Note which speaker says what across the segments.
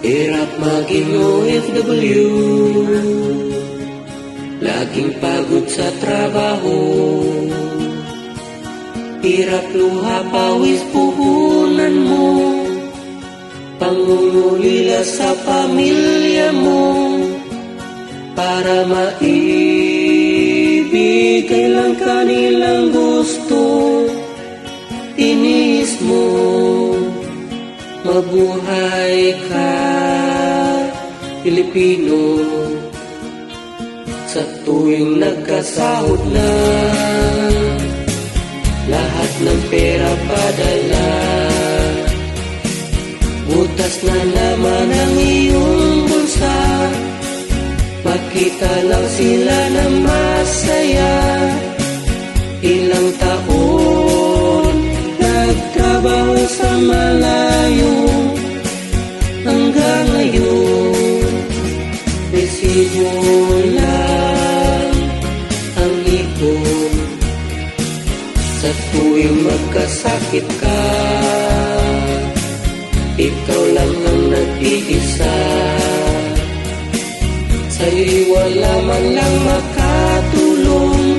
Speaker 1: Hirap maging OFW, laging pagod sa trabaho. Hirap luha pawis puhunan mo, pangungulila sa pamilya mo. Para maibigay lang kanilang gusto, tinis mo, mabuhay ka, Pilipino. Sa tuwing nagkasahod na, lahat ng pera padala, butas na naman ang iyong bulsa. Makita lang sila na masaya. Ilang taon nagtrabaho sa malayo, hanggang ngayon resibo lang ang ipon. Sa tuwing magkasakit ka, ikaw lang ang nag-iisa. Sa'yo'y wala man lang makatulong,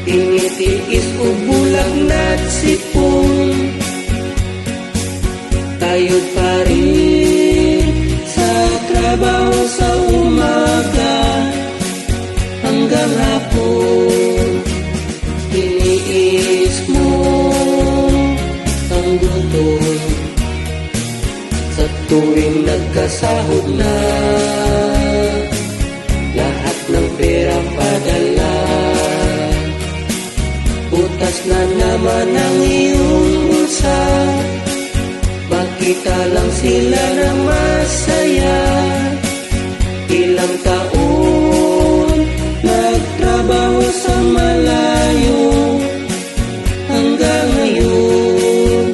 Speaker 1: tinitiis o bulag na't sipon. Tayo't pa rin sa trabaho sa umaga hanggang hapon. Tiniis mo ang gutom. Sa tuwing nagkasahod na, lahat ng pera padala, butas na naman ang iyong bulsa. Makita lang sila na masaya. Ilang taon nagtrabaho sa malayo, hanggang ngayon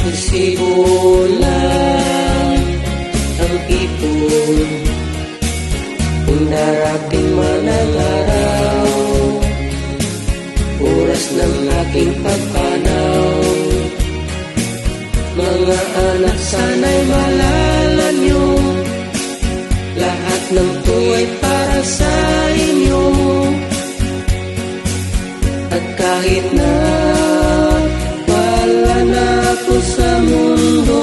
Speaker 1: resibo lang ang ipon. Kung darating man ang araw, oras ng aking pagpanaw, mga anak sana'y malala nyo, lahat ng to ay para sa inyo. At kahit na wala na ako sa mundo,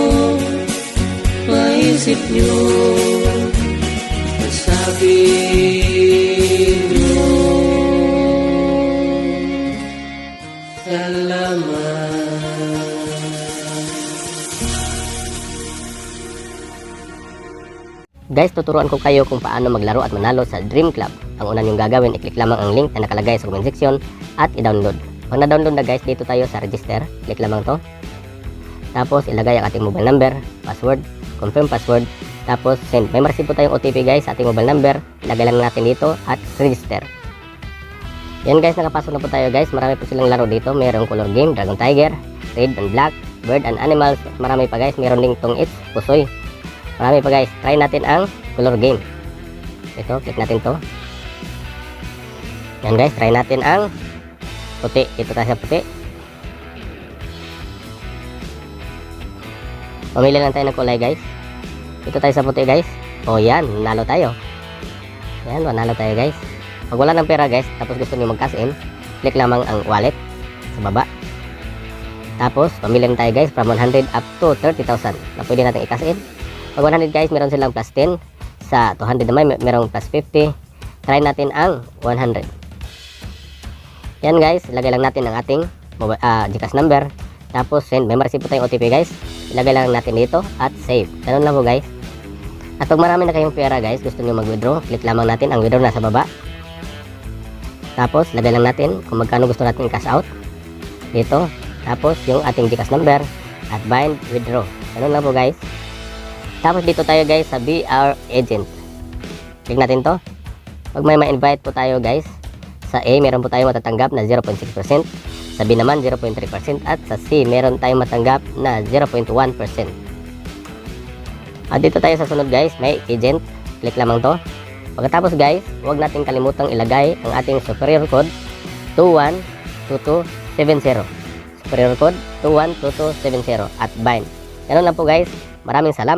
Speaker 1: maisip nyo, masabi nyo, salamat.
Speaker 2: Guys, tuturuan ko kayo kung paano maglaro at manalo sa Dream Club. Ang una niyong gagawin, i-click lamang ang link na nakalagay sa comment section at i-download. Pag na-download na guys, dito tayo sa register. Click lamang to. Tapos ilagay ang ating mobile number, password, confirm password. Tapos send. May ma-receive po tayong OTP guys sa ating mobile number. Ilagay lang natin dito at register. Yan guys, nakapasok na po tayo guys. Marami po silang laro dito. Mayroong color game, Dragon Tiger, Red and Black, Bird and Animals. Marami pa guys. Mayroon ding Tong It's, Pusoy. Marami pa guys. Try natin ang color game. Ito, click natin to. Yan guys, try natin ang puti. Dito tayo sa puti. Pumili lang tayo ng kulay guys. Dito tayo sa puti guys. O yan, nanalo tayo. Yan, nanalo tayo guys. Pag wala ng pera guys, tapos gusto niyo mag-cash in, click lamang ang wallet sa baba. Tapos, pamili tayo guys from 100 up to 30,000 na pwede natin i-cash in. Pag 100 guys, meron silang plus 10. Sa 200 naman, merong plus 50. Try natin ang 100. Yan guys, ilagay lang natin ang ating GCash number. Tapos send. May ma-receive po tayong OTP guys. Ilagay lang natin dito at save. Ganun lang po guys. At pag marami na kayong pera guys, gusto nyo mag-withdraw, click lamang natin ang withdraw nasa baba. Tapos, lagay lang natin kung magkano gusto natin cash out. Dito. Tapos, yung ating GCash number at bind, withdraw. Ganun lang po guys. Tapos dito tayo guys sa Be Our Agent. Click natin to. Pag may ma-invite po tayo guys, sa A meron po tayo matatanggap na 0.6%, sa B naman 0.3%, at sa C meron tayong matanggap na 0.1%. At dito tayo sa sunod guys, may agent. Click lamang to. Pagkatapos guys, huwag natin kalimutang ilagay ang ating superior code 212270. Superior code 212270 at bind. Ganun lang po guys. Maraming salamat.